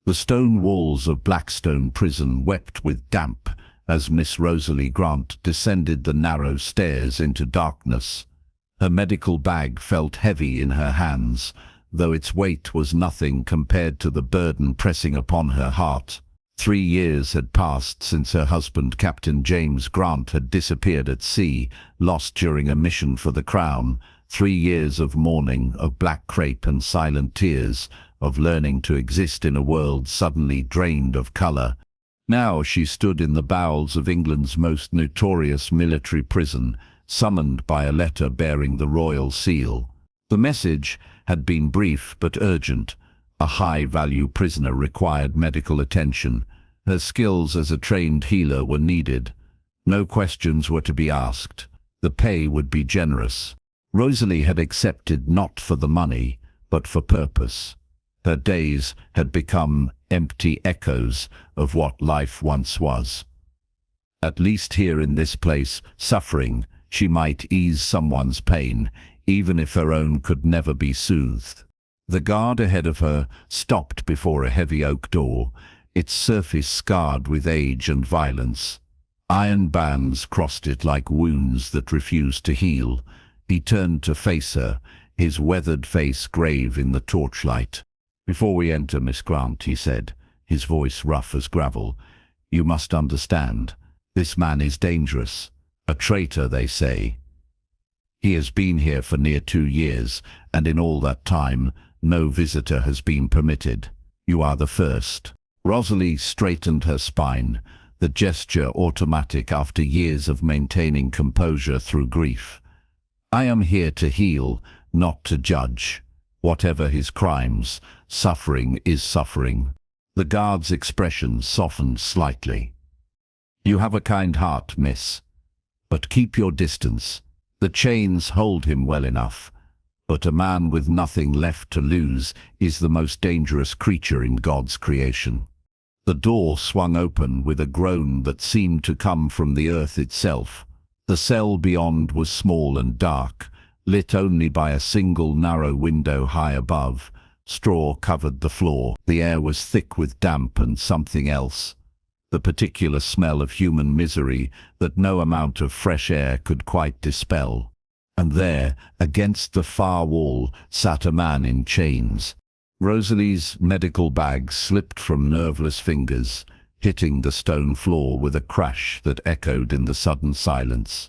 The stone walls of Blackstone Prison wept with damp as Miss Rosalie Grant descended the narrow stairs into darkness. Her medical bag felt heavy in her hands, though its weight was nothing compared to the burden pressing upon her heart. 3 years had passed since her husband, Captain James Grant, had disappeared at sea, lost during a mission for the Crown. 3 years of mourning, of black crape and silent tears, of learning to exist in a world suddenly drained of colour. Now she stood in the bowels of England's most notorious military prison, summoned by a letter bearing the royal seal. The message had been brief but urgent. A high-value prisoner required medical attention. Her skills as a trained healer were needed. No questions were to be asked. The pay would be generous. Rosalie had accepted not for the money, but for purpose. Her days had become empty echoes of what life once was. At least here in this place, suffering, she might ease someone's pain, even if her own could never be soothed. The guard ahead of her stopped before a heavy oak door, its surface scarred with age and violence. Iron bands crossed it like wounds that refused to heal. He turned to face her, his weathered face grave in the torchlight. "Before we enter, Miss Grant," he said, his voice rough as gravel, "you must understand. This man is dangerous. A traitor, they say. He has been here for near 2 years, and in all that time, no visitor has been permitted. You are the first." Rosalie straightened her spine, the gesture automatic after years of maintaining composure through grief. "I am here to heal, not to judge. Whatever his crimes, suffering is suffering." The guard's expression softened slightly. "You have a kind heart, miss. But keep your distance. The chains hold him well enough. But a man with nothing left to lose is the most dangerous creature in God's creation." The door swung open with a groan that seemed to come from the earth itself. The cell beyond was small and dark, lit only by a single narrow window high above. Straw covered the floor. The air was thick with damp and something else. The particular smell of human misery that no amount of fresh air could quite dispel. And there, against the far wall, sat a man in chains. Rosalie's medical bag slipped from nerveless fingers, hitting the stone floor with a crash that echoed in the sudden silence.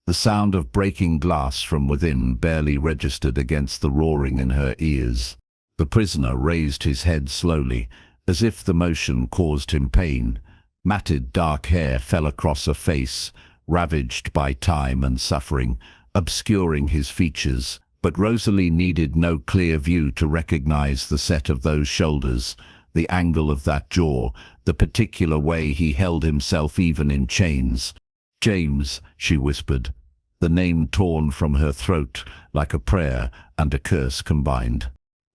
The sound of breaking glass from within barely registered against the roaring in her ears. The prisoner raised his head slowly, as if the motion caused him pain. Matted dark hair fell across a face, ravaged by time and suffering, obscuring his features. But Rosalie needed no clear view to recognize the set of those shoulders, the angle of that jaw, the particular way he held himself even in chains. "James," she whispered, the name torn from her throat like a prayer and a curse combined.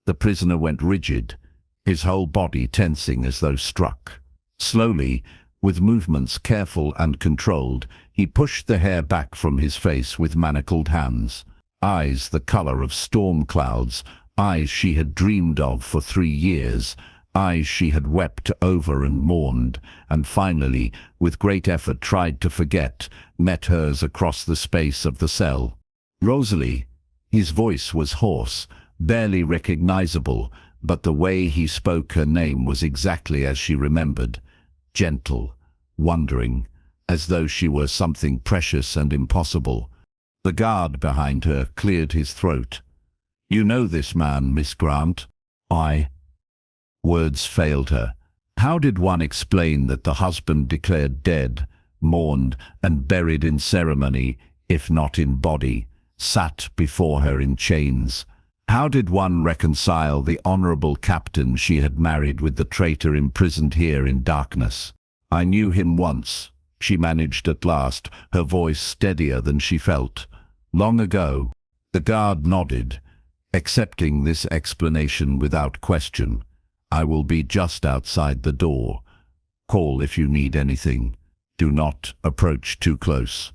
The prisoner went rigid, his whole body tensing as though struck. Slowly, with movements careful and controlled, he pushed the hair back from his face with manacled hands. Eyes the color of storm clouds, eyes she had dreamed of for 3 years, eyes she had wept over and mourned, and finally, with great effort tried to forget, met hers across the space of the cell. "Rosalie." His voice was hoarse, barely recognizable, but the way he spoke her name was exactly as she remembered. Gentle, wondering, as though she were something precious and impossible. The guard behind her cleared his throat. "You know this man, Miss Grant?" Words failed her. How did one explain that the husband declared dead, mourned and buried in ceremony, if not in body, sat before her in chains? How did one reconcile the honorable captain she had married with the traitor imprisoned here in darkness? "I knew him once," she managed at last, her voice steadier than she felt. "Long ago." The guard nodded, accepting this explanation without question. "I will be just outside the door. Call if you need anything. Do not approach too close.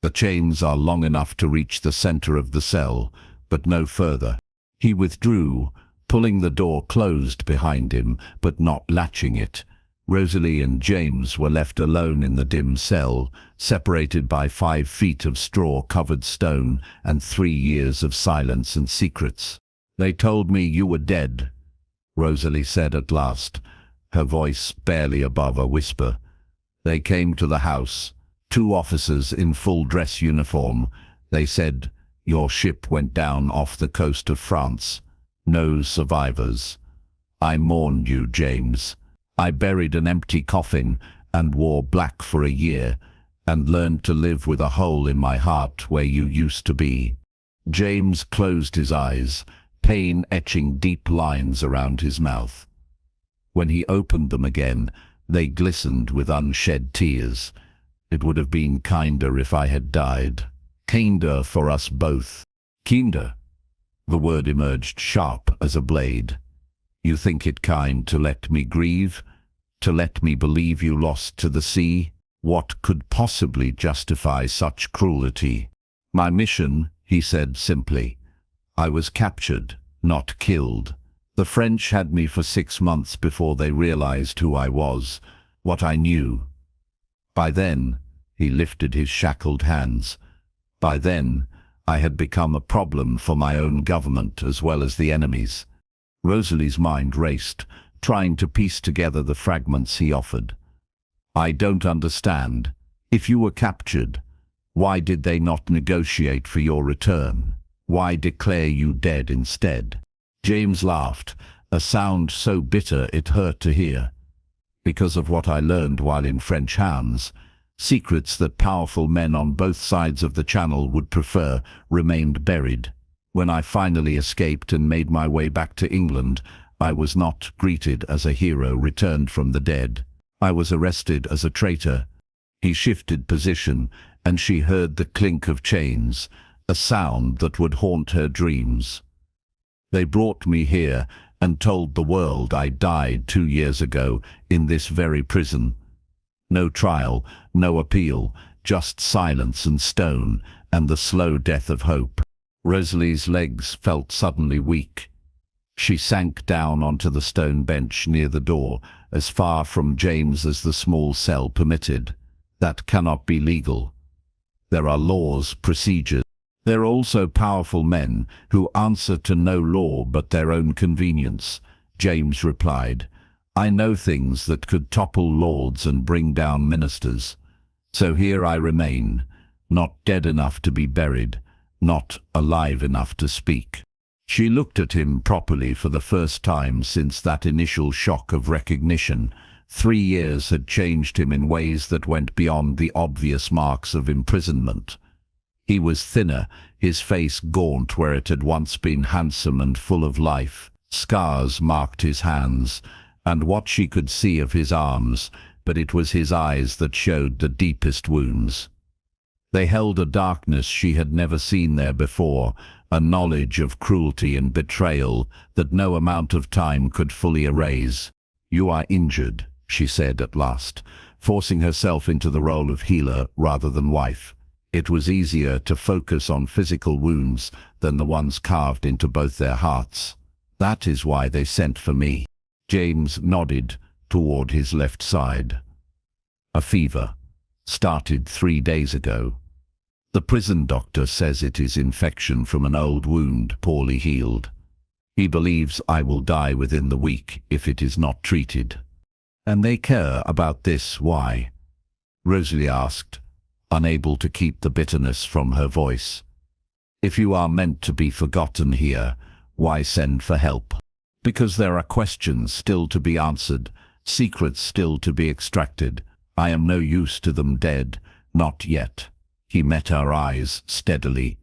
The chains are long enough to reach the center of the cell, but no further." He withdrew, pulling the door closed behind him, but not latching it. Rosalie and James were left alone in the dim cell, separated by 5 feet of straw-covered stone and 3 years of silence and secrets. "They told me you were dead," Rosalie said at last, her voice barely above a whisper. "They came to the house, 2 officers in full dress uniform. They said your ship went down off the coast of France. No survivors. I mourned you, James. I buried an empty coffin and wore black for a year, and learned to live with a hole in my heart where you used to be." James closed his eyes, pain etching deep lines around his mouth. When he opened them again, they glistened with unshed tears. "It would have been kinder if I had died. Kinder for us both." "Kinder?" The word emerged sharp as a blade. "You think it kind to let me grieve? To let me believe you lost to the sea? What could possibly justify such cruelty?" "My mission," he said simply. "I was captured, not killed. The French had me for 6 months before they realized who I was, what I knew. By then," he lifted his shackled hands, "by then, I had become a problem for my own government as well as the enemy's." Rosalie's mind raced, trying to piece together the fragments he offered. "I don't understand. If you were captured, why did they not negotiate for your return? Why declare you dead instead?" James laughed, a sound so bitter it hurt to hear. "Because of what I learned while in French hands. Secrets that powerful men on both sides of the Channel would prefer remained buried. When I finally escaped and made my way back to England, I was not greeted as a hero returned from the dead. I was arrested as a traitor." He shifted position, and she heard the clink of chains, a sound that would haunt her dreams. "They brought me here and told the world I died 2 years ago in this very prison. No trial, no appeal, just silence and stone, and the slow death of hope." Rosalie's legs felt suddenly weak. She sank down onto the stone bench near the door, as far from James as the small cell permitted. "That cannot be legal. There are laws, procedures. There are also powerful men who answer to no law but their own convenience," James replied. "I know things that could topple lords and bring down ministers. So here I remain, not dead enough to be buried, not alive enough to speak." She looked at him properly for the first time since that initial shock of recognition. 3 years had changed him in ways that went beyond the obvious marks of imprisonment. He was thinner, his face gaunt where it had once been handsome and full of life. Scars marked his hands, and what she could see of his arms, but it was his eyes that showed the deepest wounds. They held a darkness she had never seen there before, a knowledge of cruelty and betrayal that no amount of time could fully erase. "You are injured," she said at last, forcing herself into the role of healer rather than wife. It was easier to focus on physical wounds than the ones carved into both their hearts. "That is why they sent for me." James nodded toward his left side. "A fever. Started 3 days ago. The prison doctor says it is infection from an old wound poorly healed. He believes I will die within the week if it is not treated." "And they care about this, why?" Rosalie asked, unable to keep the bitterness from her voice. "If you are meant to be forgotten here, why send for help?" "Because there are questions still to be answered, secrets still to be extracted. I am no use to them dead, not yet." He met her eyes steadily.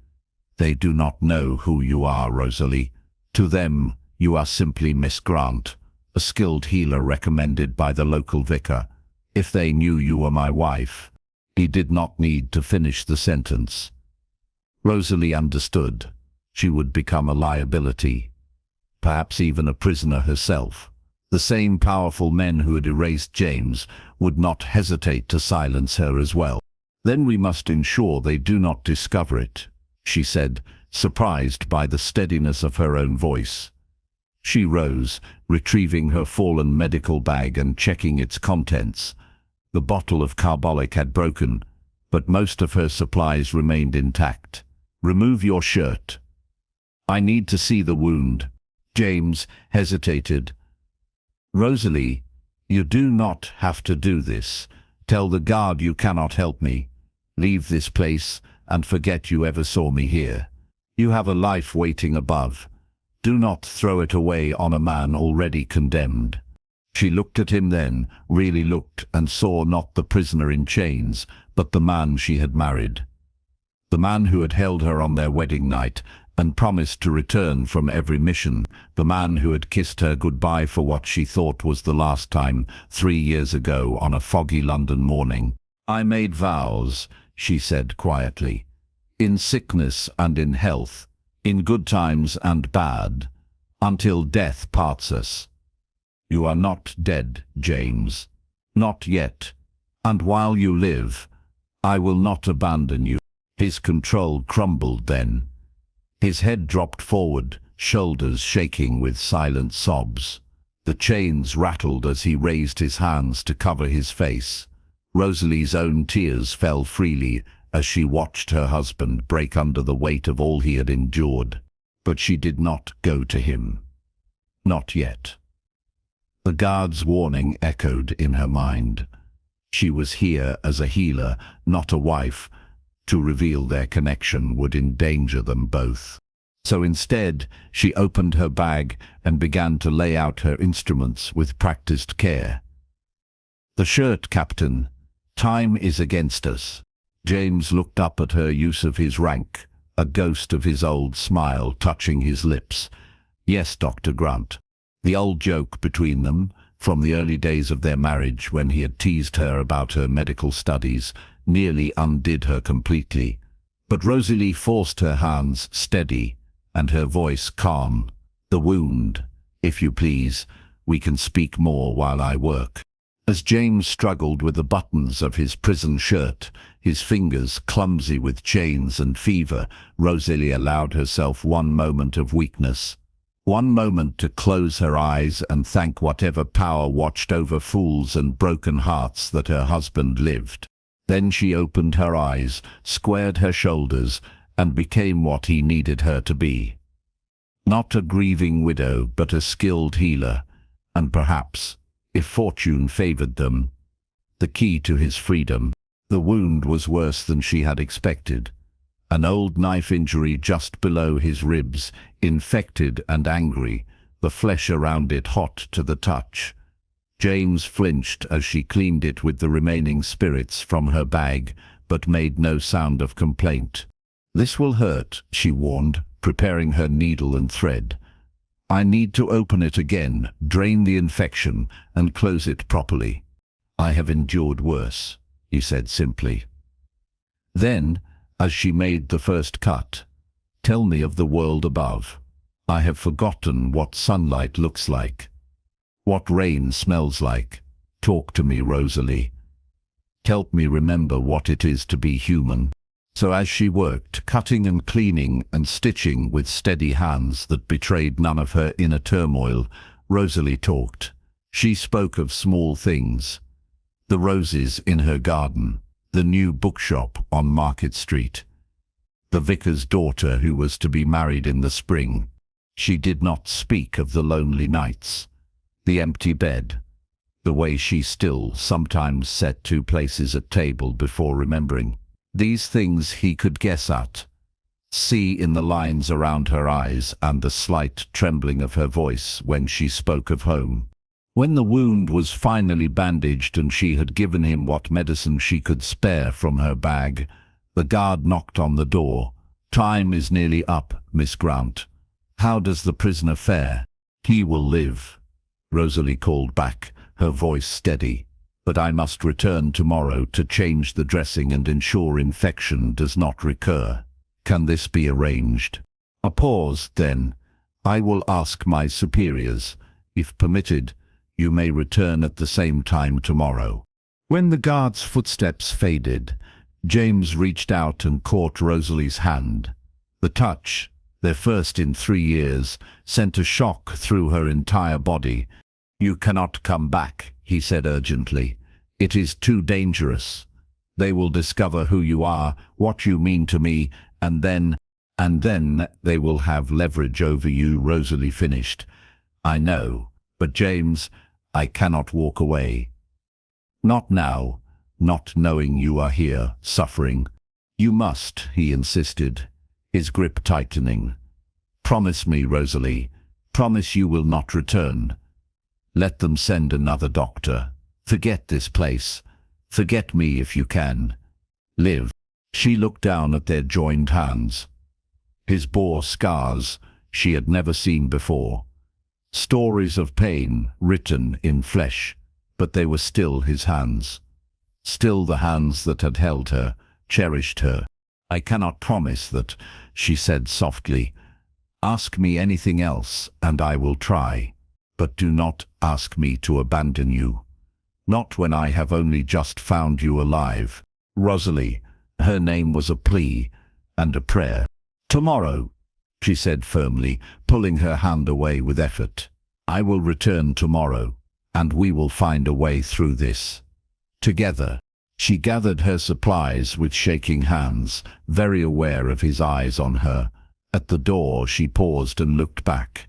"They do not know who you are, Rosalie. To them, you are simply Miss Grant, a skilled healer recommended by the local vicar. If they knew you were my wife..." He did not need to finish the sentence. Rosalie understood. She would become a liability, perhaps even a prisoner herself. The same powerful men who had erased James would not hesitate to silence her as well. "Then we must ensure they do not discover it," she said, surprised by the steadiness of her own voice. She rose, retrieving her fallen medical bag and checking its contents. The bottle of carbolic had broken, but most of her supplies remained intact. "Remove your shirt. I need to see the wound." James hesitated. "Rosalie, you do not have to do this. Tell the guard you cannot help me. Leave this place and forget you ever saw me here. You have a life waiting above. Do not throw it away on a man already condemned." She looked at him then, really looked, and saw not the prisoner in chains, but the man she had married. The man who had held her on their wedding night and promised to return from every mission, the man who had kissed her goodbye for what she thought was the last time 3 years ago on a foggy London morning. "I made vows," she said quietly, "in sickness and in health, in good times and bad, until death parts us. You are not dead, James. Not yet. And while you live, I will not abandon you." His control crumbled then. His head dropped forward, shoulders shaking with silent sobs. The chains rattled as he raised his hands to cover his face. Rosalie's own tears fell freely as she watched her husband break under the weight of all he had endured. But she did not go to him. Not yet. The guard's warning echoed in her mind. She was here as a healer, not a wife. To reveal their connection would endanger them both. So instead, she opened her bag and began to lay out her instruments with practiced care. "The shirt, Captain. Time is against us." James looked up at her use of his rank, a ghost of his old smile touching his lips. "Yes, Dr. Grant." The old joke between them, from the early days of their marriage when he had teased her about her medical studies, nearly undid her completely. But Rosalie forced her hands steady and her voice calm. "The wound, if you please. We can speak more while I work." As James struggled with the buttons of his prison shirt, his fingers clumsy with chains and fever, Rosalie allowed herself one moment of weakness. One moment to close her eyes and thank whatever power watched over fools and broken hearts that her husband lived. Then she opened her eyes, squared her shoulders, and became what he needed her to be. Not a grieving widow, but a skilled healer, and perhaps, if fortune favored them, the key to his freedom. The wound was worse than she had expected. An old knife injury just below his ribs, infected and angry, the flesh around it hot to the touch. James flinched as she cleaned it with the remaining spirits from her bag, but made no sound of complaint. "This will hurt," she warned, preparing her needle and thread. "I need to open it again, drain the infection, and close it properly." "I have endured worse," he said simply. Then, as she made the first cut, "Tell me of the world above. I have forgotten what sunlight looks like. What rain smells like. Talk to me, Rosalie. Help me remember what it is to be human." So as she worked, cutting and cleaning and stitching with steady hands that betrayed none of her inner turmoil, Rosalie talked. She spoke of small things. The roses in her garden, the new bookshop on Market Street, the vicar's daughter who was to be married in the spring. She did not speak of the lonely nights, the empty bed, the way she still sometimes set 2 places at table before remembering. These things he could guess at, see in the lines around her eyes and the slight trembling of her voice when she spoke of home. When the wound was finally bandaged and she had given him what medicine she could spare from her bag, the guard knocked on the door. "Time is nearly up, Miss Grant. How does the prisoner fare?" "He will live," Rosalie called back, her voice steady. "But I must return tomorrow to change the dressing and ensure infection does not recur. Can this be arranged?" A pause, then. "I will ask my superiors. If permitted, you may return at the same time tomorrow." When the guard's footsteps faded, James reached out and caught Rosalie's hand. The touch, their first in 3 years, sent a shock through her entire body. "You cannot come back," he said urgently. "It is too dangerous. They will discover who you are, what you mean to me, and then they will have leverage over you," Rosalie finished. "I know, but James, I cannot walk away. Not now, not knowing you are here, suffering." "You must," he insisted, his grip tightening. "Promise me, Rosalie. Promise you will not return. Let them send another doctor. Forget this place. Forget me if you can. Live." She looked down at their joined hands. His bore scars she had never seen before. Stories of pain written in flesh, but they were still his hands. Still the hands that had held her, cherished her. "I cannot promise that," she said softly. "Ask me anything else, and I will try. But do not ask me to abandon you. Not when I have only just found you alive." Rosalie, her name was a plea and a prayer. "Tomorrow," she said firmly, pulling her hand away with effort. "I will return tomorrow, and we will find a way through this. Together." She gathered her supplies with shaking hands, very aware of his eyes on her. At the door she paused and looked back.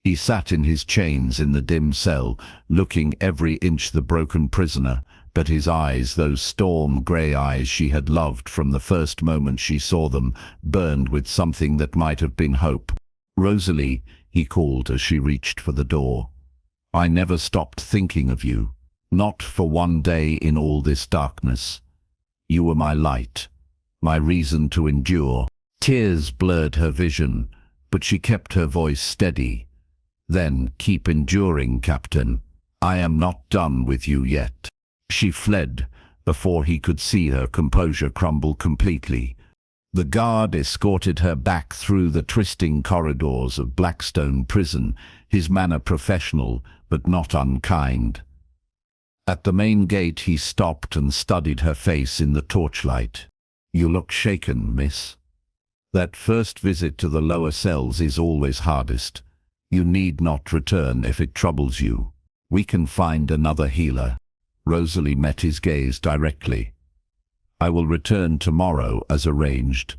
He sat in his chains in the dim cell, looking every inch the broken prisoner, but his eyes, those storm-grey eyes she had loved from the first moment she saw them, burned with something that might have been hope. "Rosalie," he called as she reached for the door. "I never stopped thinking of you. Not for one day in all this darkness. You were my light, my reason to endure." Tears blurred her vision, but she kept her voice steady. "Then keep enduring, Captain. I am not done with you yet." She fled before he could see her composure crumble completely. The guard escorted her back through the twisting corridors of Blackstone Prison, his manner professional but not unkind. At the main gate he stopped and studied her face in the torchlight. "You look shaken, miss. That first visit to the lower cells is always hardest. You need not return if it troubles you. We can find another healer." Rosalie met his gaze directly. "I will return tomorrow as arranged.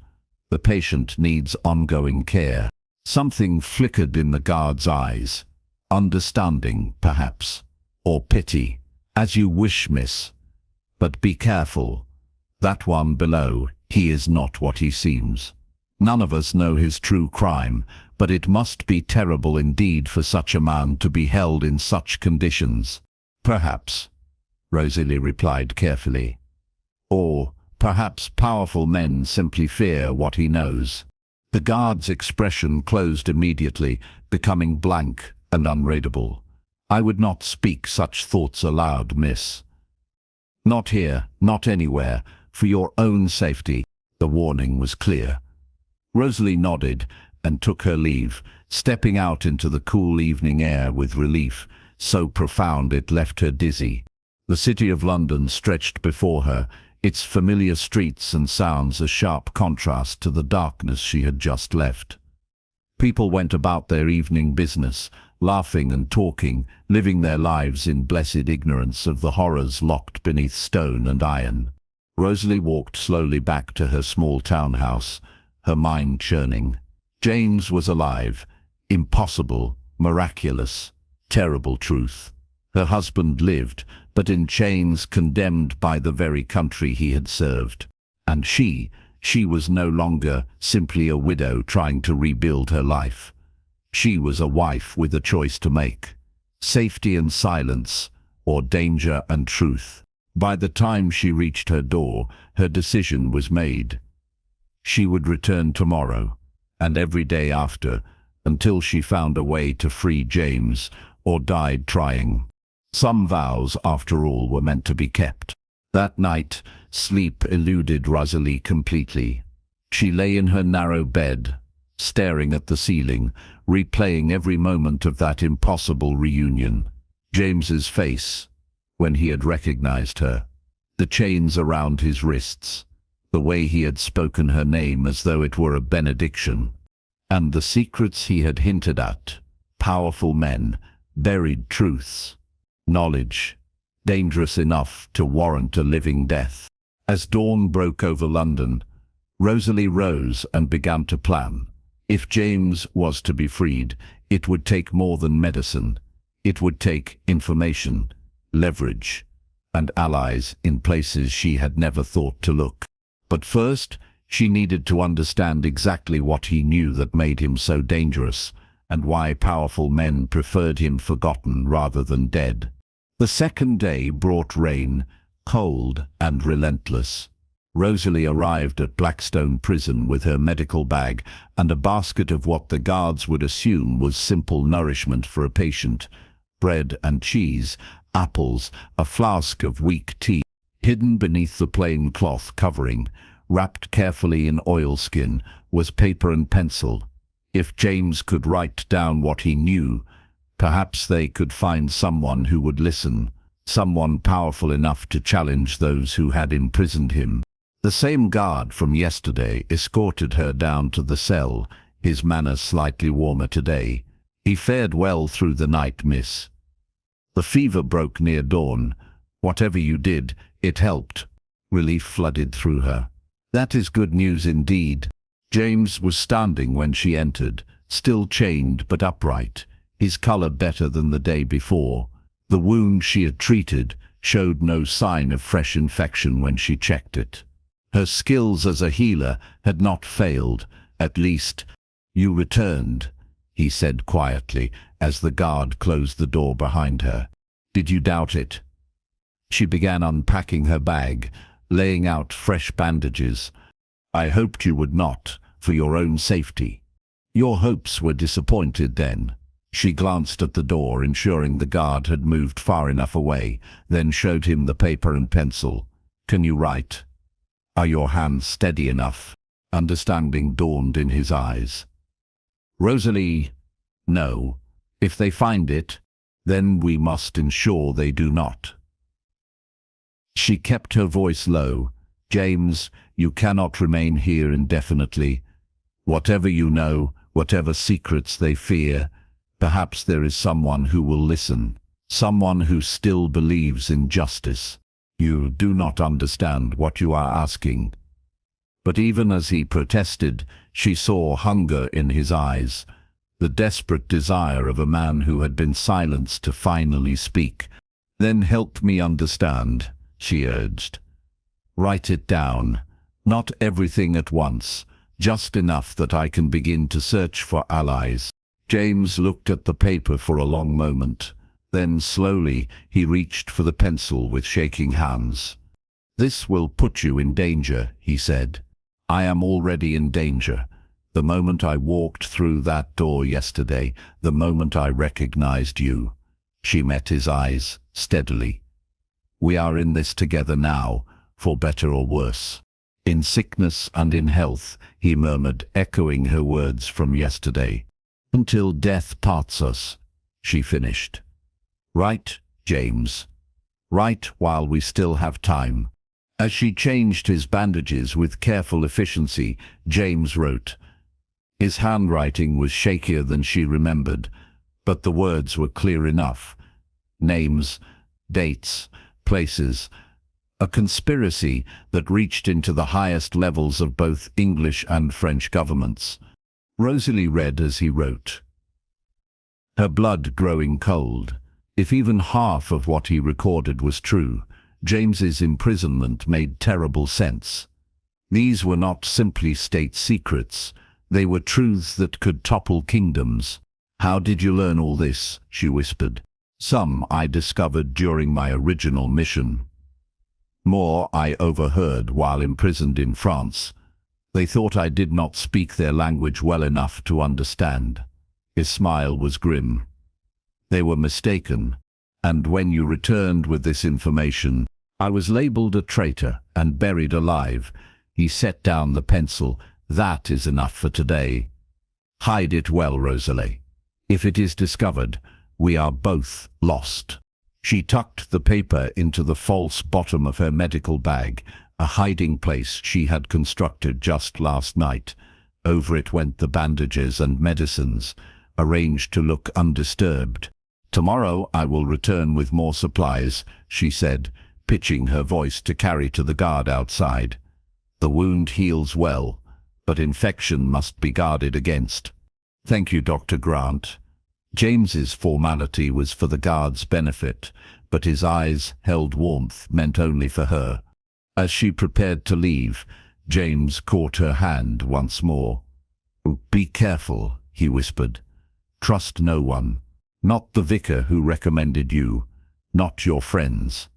The patient needs ongoing care." Something flickered in the guard's eyes. Understanding, perhaps, or pity. "As you wish, miss. But be careful. That one below, he is not what he seems. None of us know his true crime, but it must be terrible indeed for such a man to be held in such conditions." "Perhaps," Rosalie replied carefully. "Or perhaps powerful men simply fear what he knows." The guard's expression closed immediately, becoming blank and unreadable. "I would not speak such thoughts aloud, miss. Not here, not anywhere, for your own safety." The warning was clear. Rosalie nodded and took her leave, stepping out into the cool evening air with relief, so profound it left her dizzy. The city of London stretched before her, its familiar streets and sounds a sharp contrast to the darkness she had just left. People went about their evening business, laughing and talking, living their lives in blessed ignorance of the horrors locked beneath stone and iron. Rosalie walked slowly back to her small townhouse, her mind churning. James was alive. Impossible, miraculous, terrible truth. Her husband lived, but in chains, condemned by the very country he had served. And she was no longer simply a widow trying to rebuild her life. She was a wife with a choice to make: safety and silence, or danger and truth. By the time she reached her door, her decision was made. She would return tomorrow, and every day after, until she found a way to free James, or died trying. Some vows, after all, were meant to be kept. That night, sleep eluded Rosalie completely. She lay in her narrow bed, staring at the ceiling, replaying every moment of that impossible reunion. James's face, when he had recognized her, the chains around his wrists, the way he had spoken her name as though it were a benediction. And the secrets he had hinted at, powerful men, buried truths, knowledge, dangerous enough to warrant a living death. As dawn broke over London, Rosalie rose and began to plan. If James was to be freed, it would take more than medicine. It would take information, leverage, and allies in places she had never thought to look. But first, she needed to understand exactly what he knew that made him so dangerous, and why powerful men preferred him forgotten rather than dead. The second day brought rain, cold and relentless. Rosalie arrived at Blackstone Prison with her medical bag and a basket of what the guards would assume was simple nourishment for a patient: bread and cheese, apples, a flask of weak tea. Hidden beneath the plain cloth covering, wrapped carefully in oilskin, was paper and pencil. If James could write down what he knew, perhaps they could find someone who would listen, someone powerful enough to challenge those who had imprisoned him. The same guard from yesterday escorted her down to the cell, his manner slightly warmer today. He fared well through the night, miss. The fever broke near dawn. Whatever you did, it helped. Relief flooded through her. That is good news indeed. James was standing when she entered, still chained but upright, his color better than the day before. The wound she had treated showed no sign of fresh infection when she checked it. Her skills as a healer had not failed, at least. You returned, he said quietly as the guard closed the door behind her. Did you doubt it? She began unpacking her bag, laying out fresh bandages. I hoped you would not, for your own safety. Your hopes were disappointed then. She glanced at the door, ensuring the guard had moved far enough away, then showed him the paper and pencil. Can you write? Are your hands steady enough? Understanding dawned in his eyes. Rosalie, no. If they find it, then we must ensure they do not. She kept her voice low. James, you cannot remain here indefinitely. Whatever you know, whatever secrets they fear, perhaps there is someone who will listen, someone who still believes in justice. You do not understand what you are asking. But even as he protested, she saw hunger in his eyes, the desperate desire of a man who had been silenced to finally speak. Then help me understand, she urged. Write it down, not everything at once, just enough that I can begin to search for allies. James looked at the paper for a long moment. Then slowly he reached for the pencil with shaking hands. This will put you in danger, he said. I am already in danger. The moment I walked through that door yesterday, the moment I recognized you. She met his eyes steadily. We are in this together now, for better or worse. In sickness and in health, he murmured, echoing her words from yesterday. Until death parts us, she finished. Write, James. Write while we still have time. As she changed his bandages with careful efficiency, James wrote. His handwriting was shakier than she remembered, but the words were clear enough. Names, dates, places. A conspiracy that reached into the highest levels of both English and French governments. Rosalie read as he wrote, her blood growing cold. If even half of what he recorded was true, James's imprisonment made terrible sense. These were not simply state secrets. They were truths that could topple kingdoms. How did you learn all this? She whispered. Some I discovered during my original mission. More I overheard while imprisoned in France. They thought I did not speak their language well enough to understand. His smile was grim. They were mistaken, and when you returned with this information, I was labeled a traitor and buried alive. He set down the pencil. That is enough for today. Hide it well, Rosalie. If it is discovered, we are both lost. She tucked the paper into the false bottom of her medical bag, a hiding place she had constructed just last night. Over it went the bandages and medicines, arranged to look undisturbed. "Tomorrow I will return with more supplies," she said, pitching her voice to carry to the guard outside. "The wound heals well, but infection must be guarded against." "Thank you, Dr. Grant." James's formality was for the guard's benefit, but his eyes held warmth meant only for her. As she prepared to leave, James caught her hand once more. "Be careful," he whispered. "Trust no one. Not the vicar who recommended you, not your friends,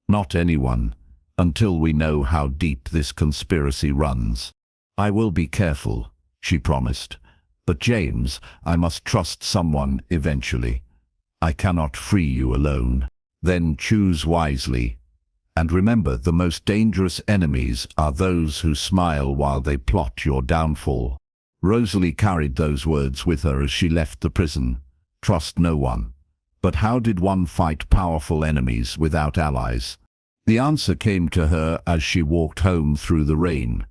not anyone, until we know how deep this conspiracy runs." "I will be careful," she promised. "But James, I must trust someone eventually. I cannot free you alone." "Then choose wisely. And remember, the most dangerous enemies are those who smile while they plot your downfall." Rosalie carried those words with her as she left the prison. Trust no one. But how did one fight powerful enemies without allies? The answer came to her as she walked home through the rain.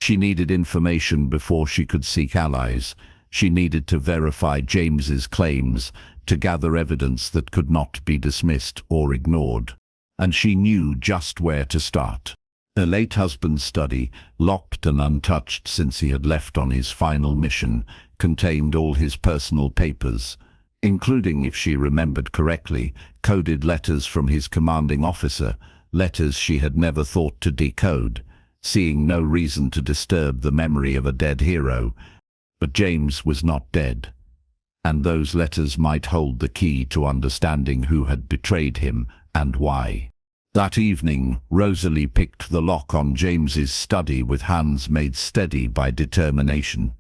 She needed information before she could seek allies. She needed to verify James's claims, to gather evidence that could not be dismissed or ignored. And she knew just where to start. Her late husband's study, locked and untouched since he had left on his final mission, contained all his personal papers, including, if she remembered correctly, coded letters from his commanding officer, letters she had never thought to decode, seeing no reason to disturb the memory of a dead hero. But James was not dead, and those letters might hold the key to understanding who had betrayed him and why. That evening, Rosalie picked the lock on James's study with hands made steady by determination.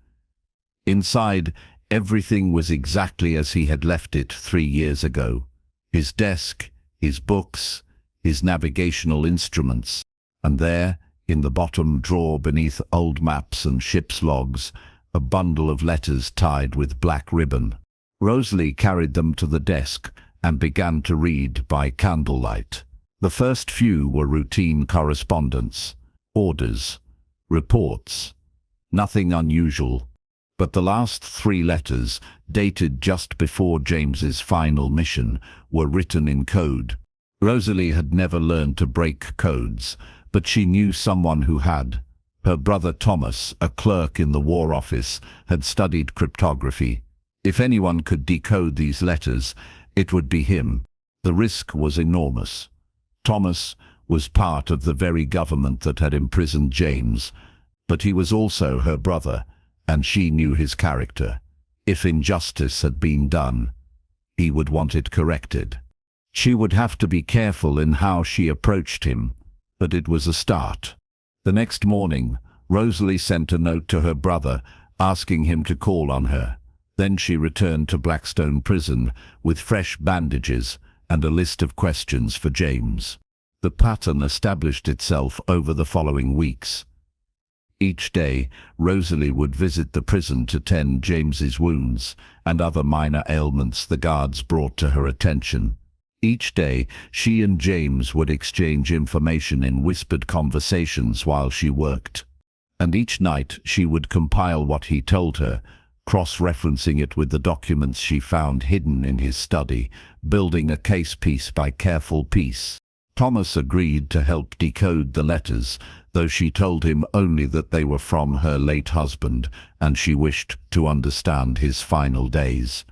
Inside, everything was exactly as he had left it 3 years ago. His desk, his books, his navigational instruments, and there, in the bottom drawer beneath old maps and ship's logs, a bundle of letters tied with black ribbon. Rosalie carried them to the desk and began to read by candlelight. The first few were routine correspondence, orders, reports, nothing unusual. But the last 3 letters, dated just before James's final mission, were written in code. Rosalie had never learned to break codes, but she knew someone who had. Her brother Thomas, a clerk in the War Office, had studied cryptography. If anyone could decode these letters, it would be him. The risk was enormous. Thomas was part of the very government that had imprisoned James, but he was also her brother, and she knew his character. If injustice had been done, he would want it corrected. She would have to be careful in how she approached him, but it was a start. The next morning, Rosalie sent a note to her brother, asking him to call on her. Then she returned to Blackstone Prison with fresh bandages and a list of questions for James. The pattern established itself over the following weeks. Each day, Rosalie would visit the prison to tend James's wounds and other minor ailments the guards brought to her attention. Each day, she and James would exchange information in whispered conversations while she worked. And each night, she would compile what he told her, cross-referencing it with the documents she found hidden in his study, building a case piece by careful piece. Thomas agreed to help decode the letters, though she told him only that they were from her late husband, and she wished to understand his final days.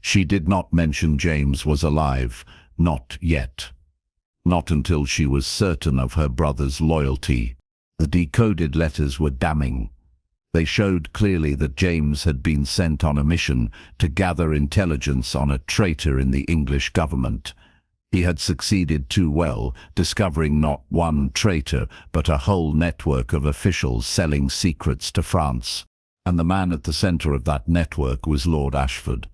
She did not mention James was alive, not yet. Not until she was certain of her brother's loyalty. The decoded letters were damning. They showed clearly that James had been sent on a mission to gather intelligence on a traitor in the English government. He had succeeded too well, discovering not one traitor, but a whole network of officials selling secrets to France. And the man at the center of that network was Lord Ashford,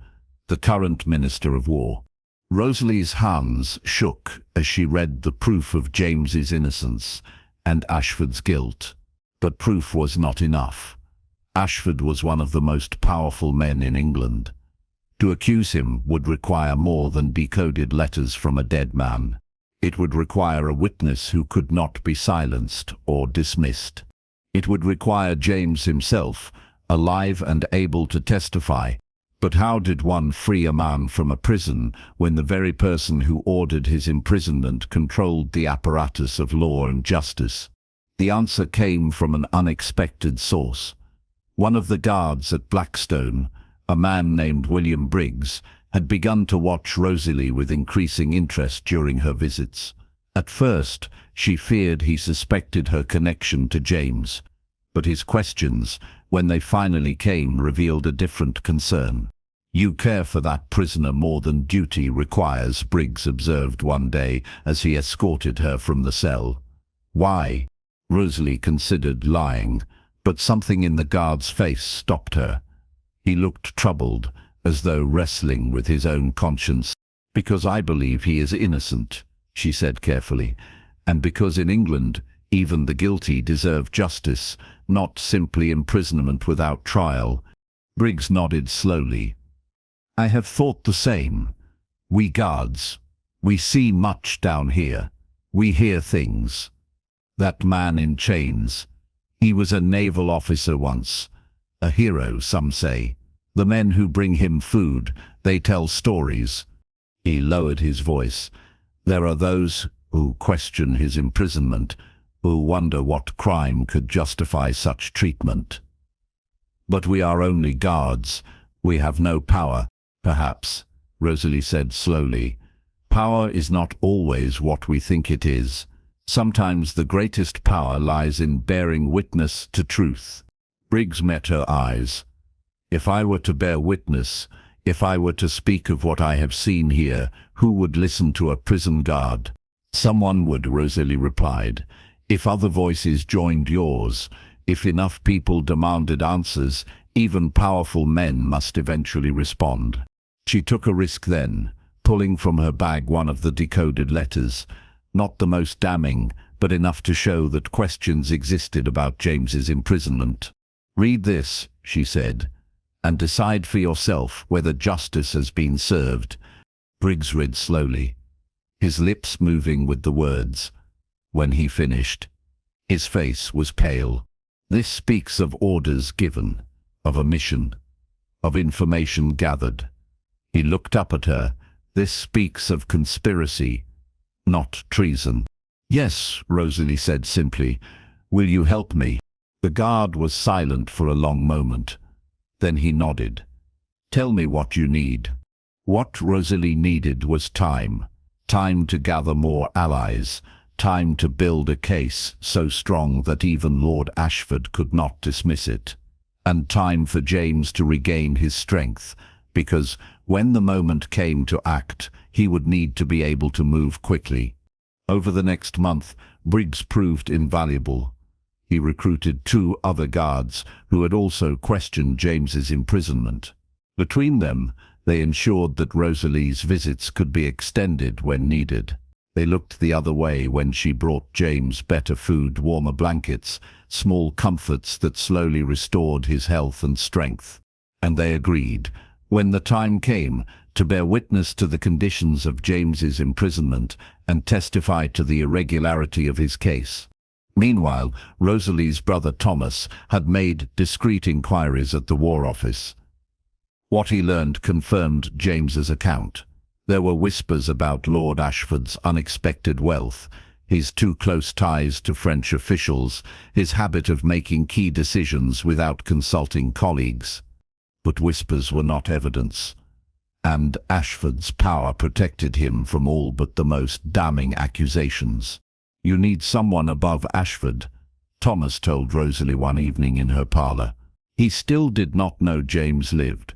the current Minister of War. Rosalie's hands shook as she read the proof of James's innocence and Ashford's guilt. But proof was not enough. Ashford was one of the most powerful men in England. To accuse him would require more than decoded letters from a dead man. It would require a witness who could not be silenced or dismissed. It would require James himself, alive and able to testify. But how did one free a man from a prison when the very person who ordered his imprisonment controlled the apparatus of law and justice? The answer came from an unexpected source. One of the guards at Blackstone, a man named William Briggs, had begun to watch Rosalie with increasing interest during her visits. At first, she feared he suspected her connection to James, but his questions, when they finally came, revealed a different concern. "You care for that prisoner more than duty requires," Briggs observed one day as he escorted her from the cell. "Why?" Rosalie considered lying, but something in the guard's face stopped her. He looked troubled, as though wrestling with his own conscience. "Because I believe he is innocent," she said carefully, "and because in England even the guilty deserve justice, not simply imprisonment without trial." Briggs nodded slowly. "I have thought the same. We guards, we see much down here. We hear things. That man in chains, he was a naval officer once, a hero, some say. The men who bring him food, they tell stories." He lowered his voice. "There are those who question his imprisonment, who wonder what crime could justify such treatment. But we are only guards. We have no power." "Perhaps," Rosalie said slowly. "Power is not always what we think it is. Sometimes the greatest power lies in bearing witness to truth." Briggs met her eyes. "If I were to bear witness, if I were to speak of what I have seen here, who would listen to a prison guard?" "Someone would," Rosalie replied. "If other voices joined yours, if enough people demanded answers, even powerful men must eventually respond." She took a risk then, pulling from her bag one of the decoded letters. Not the most damning, but enough to show that questions existed about James's imprisonment. "Read this," she said, "and decide for yourself whether justice has been served." Briggs read slowly, his lips moving with the words. When he finished, his face was pale. "This speaks of orders given, of a mission, of information gathered." He looked up at her. "This speaks of conspiracy, not treason." "Yes," Rosalie said simply. "Will you help me?" The guard was silent for a long moment. Then he nodded. "Tell me what you need." What Rosalie needed was time. Time to gather more allies. Time to build a case so strong that even Lord Ashford could not dismiss it. And time for James to regain his strength, because when the moment came to act, he would need to be able to move quickly. Over the next month, Briggs proved invaluable. He recruited 2 other guards who had also questioned James's imprisonment. Between them, they ensured that Rosalie's visits could be extended when needed. They looked the other way when she brought James better food, warmer blankets, small comforts that slowly restored his health and strength. And they agreed, when the time came, to bear witness to the conditions of James's imprisonment and testify to the irregularity of his case. Meanwhile, Rosalie's brother Thomas had made discreet inquiries at the War Office. What he learned confirmed James's account. There were whispers about Lord Ashford's unexpected wealth, his too close ties to French officials, his habit of making key decisions without consulting colleagues. But whispers were not evidence, and Ashford's power protected him from all but the most damning accusations. "You need someone above Ashford," Thomas told Rosalie one evening in her parlour. He still did not know James lived,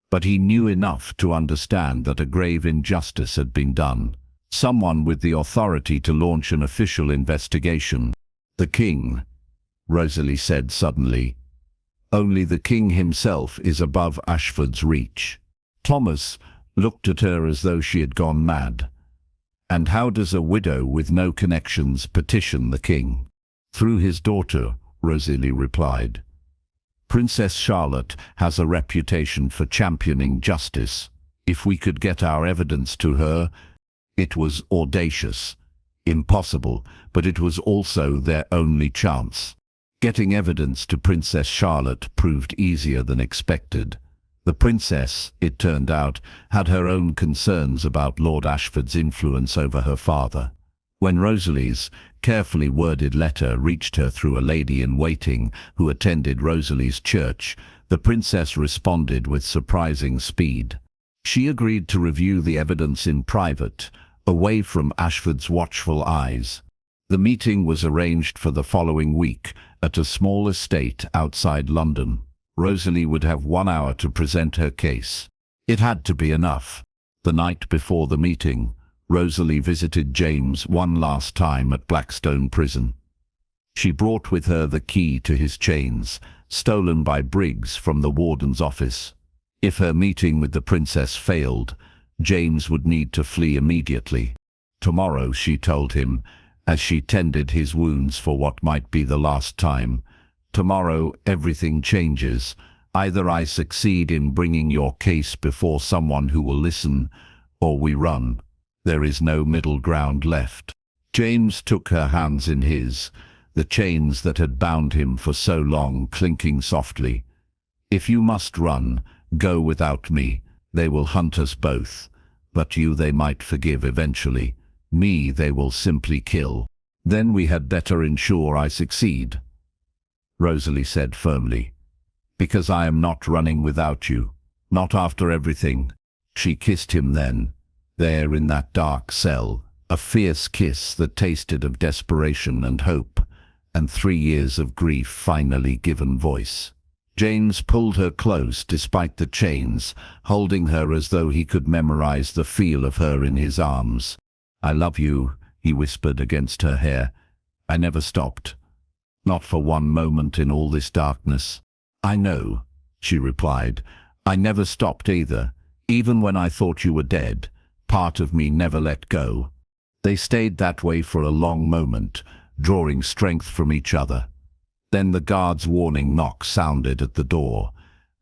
but he knew enough to understand that a grave injustice had been done. Someone with the authority to launch an official investigation. "The king," Rosalie said suddenly. "Only the king himself is above Ashford's reach." Thomas looked at her as though she had gone mad. "And how does a widow with no connections petition the king?" "Through his daughter," Rosalie replied. "Princess Charlotte has a reputation for championing justice. If we could get our evidence to her..." It was audacious, impossible, but it was also their only chance. Getting evidence to Princess Charlotte proved easier than expected. The princess, it turned out, had her own concerns about Lord Ashford's influence over her father. When Rosalie's carefully worded letter reached her through a lady-in-waiting who attended Rosalie's church, the princess responded with surprising speed. She agreed to review the evidence in private, away from Ashford's watchful eyes. The meeting was arranged for the following week at a small estate outside London. Rosalie would have 1 hour to present her case. It had to be enough. The night before the meeting, Rosalie visited James one last time at Blackstone Prison. She brought with her the key to his chains, stolen by Briggs from the warden's office. If her meeting with the princess failed, James would need to flee immediately. Tomorrow, she told him, as she tended his wounds for what might be the last time, tomorrow everything changes. Either I succeed in bringing your case before someone who will listen, or we run. There is no middle ground left. James took her hands in his, the chains that had bound him for so long clinking softly. If you must run, go without me. They will hunt us both. But you they might forgive eventually. Me they will simply kill. Then we had better ensure I succeed, Rosalie said firmly. Because I am not running without you. Not after everything. She kissed him then, there in that dark cell, a fierce kiss that tasted of desperation and hope, and 3 years of grief finally given voice. James pulled her close despite the chains, holding her as though he could memorize the feel of her in his arms. I love you, he whispered against her hair. I never stopped. Not for one moment in all this darkness. I know, she replied. I never stopped either. Even when I thought you were dead, part of me never let go. They stayed that way for a long moment, drawing strength from each other. Then the guard's warning knock sounded at the door,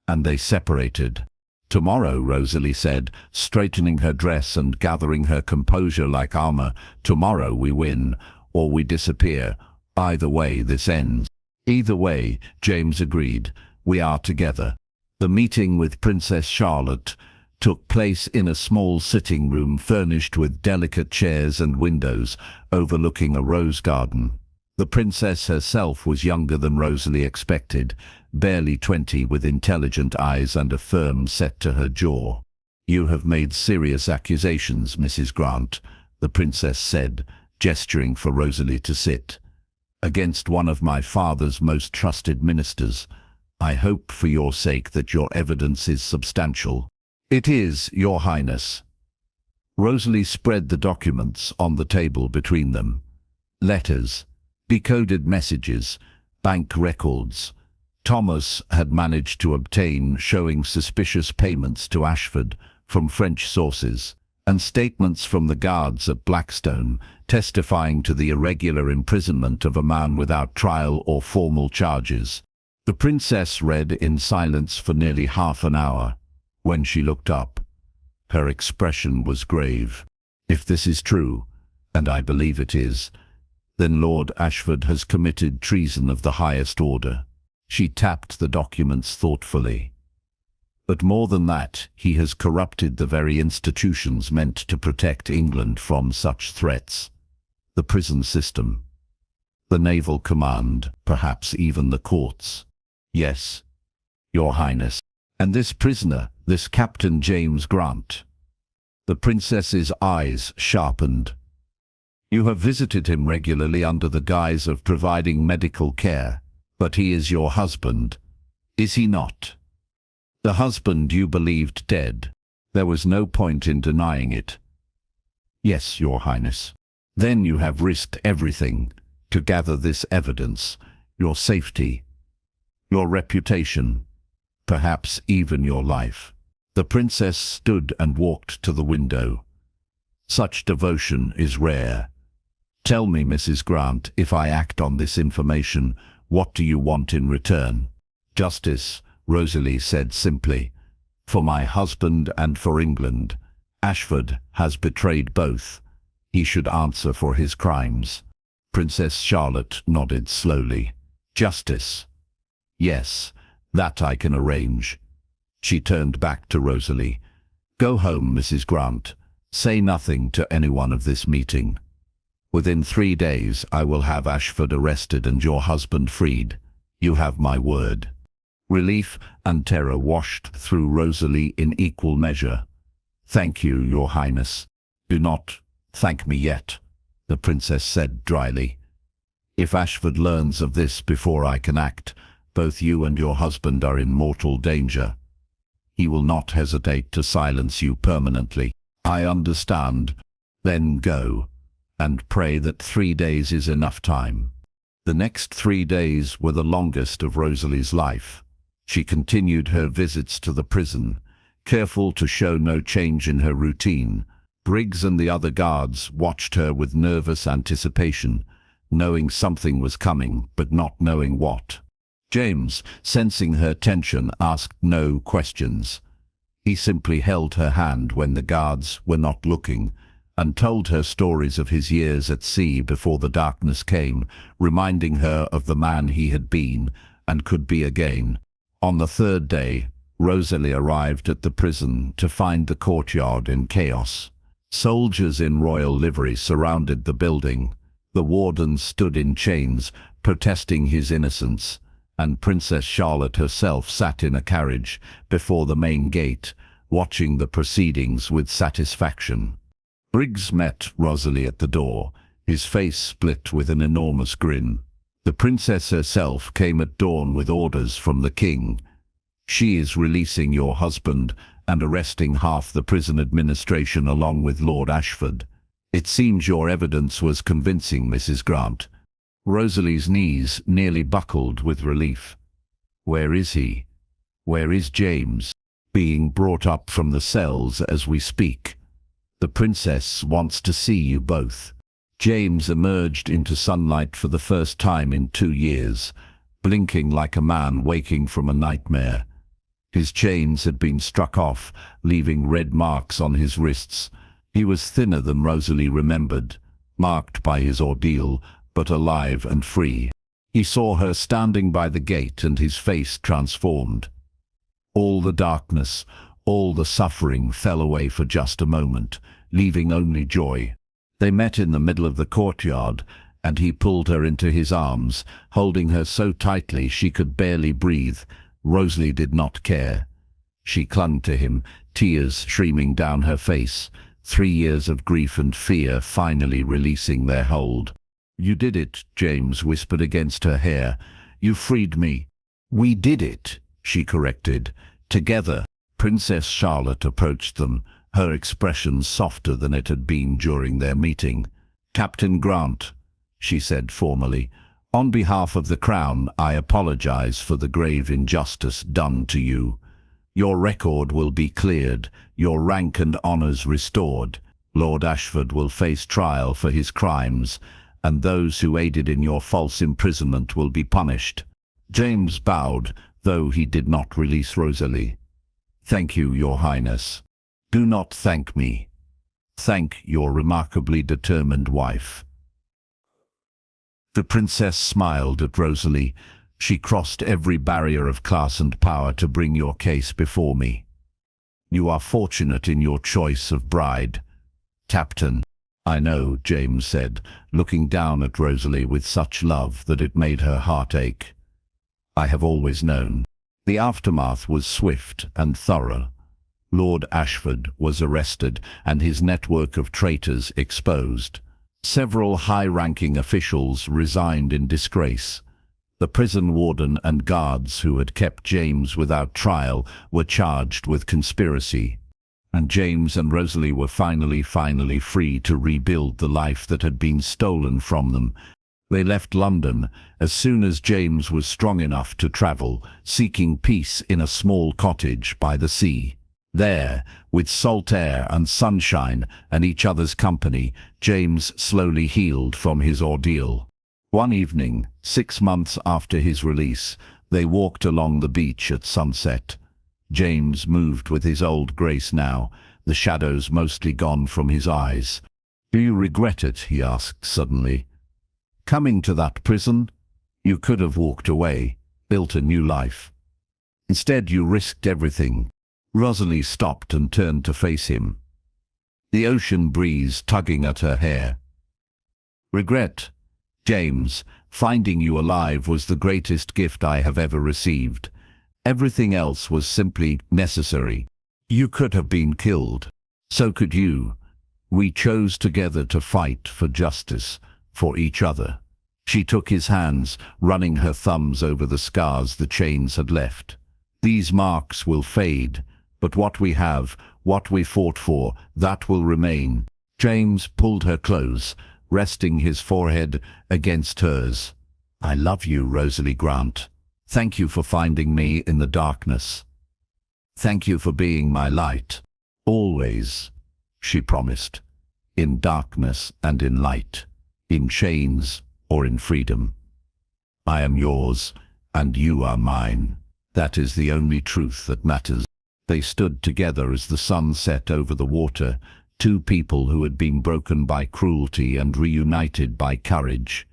and they separated. Tomorrow, Rosalie said, straightening her dress and gathering her composure like armor. Tomorrow we win, or we disappear. Either way, this ends. Either way, James agreed. We are together. The meeting with Princess Charlotte took place in a small sitting room furnished with delicate chairs and windows overlooking a rose garden. The princess herself was younger than Rosalie expected, barely 20, with intelligent eyes and a firm set to her jaw. You have made serious accusations, Mrs. Grant, the princess said, gesturing for Rosalie to sit. Against one of my father's most trusted ministers. I hope for your sake that your evidence is substantial. It is, Your Highness. Rosalie spread the documents on the table between them. Letters, decoded messages, bank records. Thomas had managed to obtain showing suspicious payments to Ashford from French sources, and statements from the guards at Blackstone testifying to the irregular imprisonment of a man without trial or formal charges. The princess read in silence for nearly half an hour. When she looked up, her expression was grave. If this is true, and I believe it is, then Lord Ashford has committed treason of the highest order. She tapped the documents thoughtfully. But more than that, he has corrupted the very institutions meant to protect England from such threats. The prison system, the naval command, perhaps even the courts. Yes, Your Highness. And this prisoner, this Captain James Grant. The princess's eyes sharpened. You have visited him regularly under the guise of providing medical care, but he is your husband, is he not? The husband you believed dead. There was no point in denying it. Yes, Your Highness. Then you have risked everything to gather this evidence, your safety, your reputation, perhaps even your life. The princess stood and walked to the window. Such devotion is rare. Tell me, Mrs. Grant, if I act on this information, what do you want in return? Justice, Rosalie said simply. For my husband and for England. Ashford has betrayed both. He should answer for his crimes. Princess Charlotte nodded slowly. Justice. Yes, that I can arrange. She turned back to Rosalie. Go home, Mrs. Grant. Say nothing to anyone of this meeting. Within 3 days I will have Ashford arrested and your husband freed. You have my word. Relief and terror washed through Rosalie in equal measure. Thank you, Your Highness. Do not thank me yet, the princess said dryly. If Ashford learns of this before I can act, both you and your husband are in mortal danger. He will not hesitate to silence you permanently. I understand. Then go, and pray that 3 days is enough time. The next 3 days were the longest of Rosalie's life. She continued her visits to the prison, careful to show no change in her routine. Briggs and the other guards watched her with nervous anticipation, knowing something was coming, but not knowing what. James, sensing her tension, asked no questions. He simply held her hand when the guards were not looking, and told her stories of his years at sea before the darkness came, reminding her of the man he had been and could be again. On the 3rd day, Rosalie arrived at the prison to find the courtyard in chaos. Soldiers in royal livery surrounded the building. The warden stood in chains, protesting his innocence, and Princess Charlotte herself sat in a carriage before the main gate, watching the proceedings with satisfaction. Briggs met Rosalie at the door, his face split with an enormous grin. The princess herself came at dawn with orders from the king. She is releasing your husband and arresting half the prison administration along with Lord Ashford. It seems your evidence was convincing, Mrs. Grant. Rosalie's knees nearly buckled with relief. Where is he? Where is James? Being brought up from the cells as we speak. The princess wants to see you both. James emerged into sunlight for the first time in 2 years, blinking like a man waking from a nightmare. His chains had been struck off, leaving red marks on his wrists. He was thinner than Rosalie remembered, marked by his ordeal, but alive and free. He saw her standing by the gate and his face transformed. All the darkness, all the suffering fell away for just a moment, leaving only joy. They met in the middle of the courtyard, and he pulled her into his arms, holding her so tightly she could barely breathe. Rosalie did not care. She clung to him, tears streaming down her face, 3 years of grief and fear finally releasing their hold. You did it, James whispered against her hair. You freed me. We did it, she corrected. Together. Princess Charlotte approached them, her expression softer than it had been during their meeting. Captain Grant, she said formally, on behalf of the Crown, I apologize for the grave injustice done to you. Your record will be cleared, your rank and honors restored. Lord Ashford will face trial for his crimes, and those who aided in your false imprisonment will be punished. James bowed, though he did not release Rosalie. Thank you, Your Highness. Do not thank me. Thank your remarkably determined wife. The princess smiled at Rosalie. She crossed every barrier of class and power to bring your case before me. You are fortunate in your choice of bride. Captain. I know, James said, looking down at Rosalie with such love that it made her heart ache. I have always known. The aftermath was swift and thorough. Lord Ashford was arrested and his network of traitors exposed. Several high-ranking officials resigned in disgrace. The prison warden and guards who had kept James without trial were charged with conspiracy. And James and Rosalie were finally free to rebuild the life that had been stolen from them. They left London as soon as James was strong enough to travel, seeking peace in a small cottage by the sea. There, with salt air and sunshine and each other's company, James slowly healed from his ordeal. One evening, 6 months after his release, they walked along the beach at sunset. James moved with his old grace now, the shadows mostly gone from his eyes. Do you regret it? He asked suddenly. Coming to that prison? You could have walked away, built a new life. Instead, you risked everything. Rosalie stopped and turned to face him, the ocean breeze tugging at her hair. Regret, James, finding you alive was the greatest gift I have ever received. Everything else was simply necessary. You could have been killed. So could you. We chose together to fight for justice, for each other. She took his hands, running her thumbs over the scars the chains had left. These marks will fade, but what we have, what we fought for, that will remain. James pulled her close, resting his forehead against hers. I love you, Rosalie Grant. Thank you for finding me in the darkness. Thank you for being my light. Always, she promised. In darkness and in light, in chains or in freedom. I am yours, and you are mine. That is the only truth that matters. They stood together as the sun set over the water, two people who had been broken by cruelty and reunited by courage.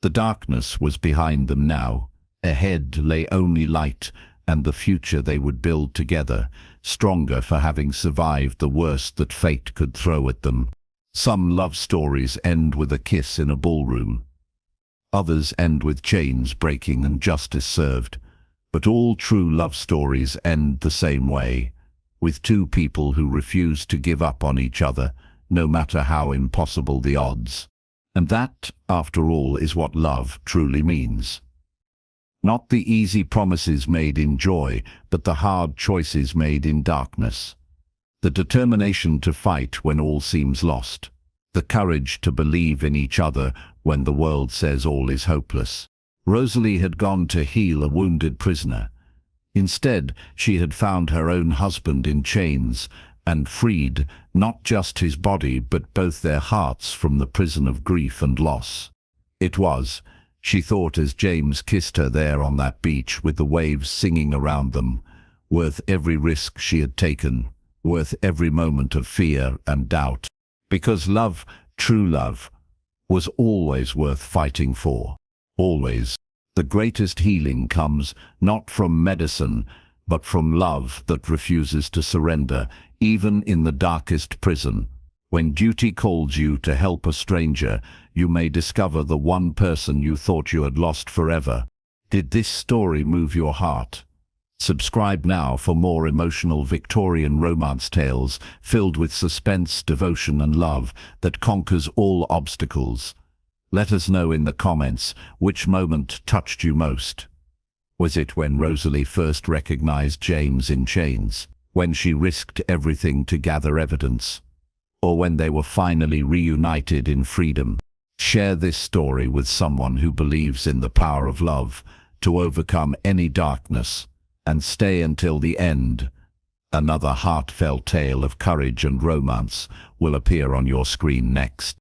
The darkness was behind them now. Ahead lay only light and the future they would build together, stronger for having survived the worst that fate could throw at them. Some love stories end with a kiss in a ballroom. Others end with chains breaking and justice served. But all true love stories end the same way, with two people who refuse to give up on each other, no matter how impossible the odds. And that, after all, is what love truly means. Not the easy promises made in joy, but the hard choices made in darkness. The determination to fight when all seems lost. The courage to believe in each other when the world says all is hopeless. Rosalie had gone to heal a wounded prisoner. Instead, she had found her own husband in chains and freed not just his body but both their hearts from the prison of grief and loss. It was, she thought as James kissed her there on that beach with the waves singing around them, worth every risk she had taken, worth every moment of fear and doubt. Because love, true love, was always worth fighting for. Always. The greatest healing comes not from medicine, but from love that refuses to surrender, even in the darkest prison. When duty calls you to help a stranger, you may discover the one person you thought you had lost forever. Did this story move your heart? Subscribe now for more emotional Victorian romance tales filled with suspense, devotion and love that conquers all obstacles. Let us know in the comments which moment touched you most. Was it when Rosalie first recognized James in chains, when she risked everything to gather evidence, or when they were finally reunited in freedom? Share this story with someone who believes in the power of love to overcome any darkness and stay until the end. Another heartfelt tale of courage and romance will appear on your screen next.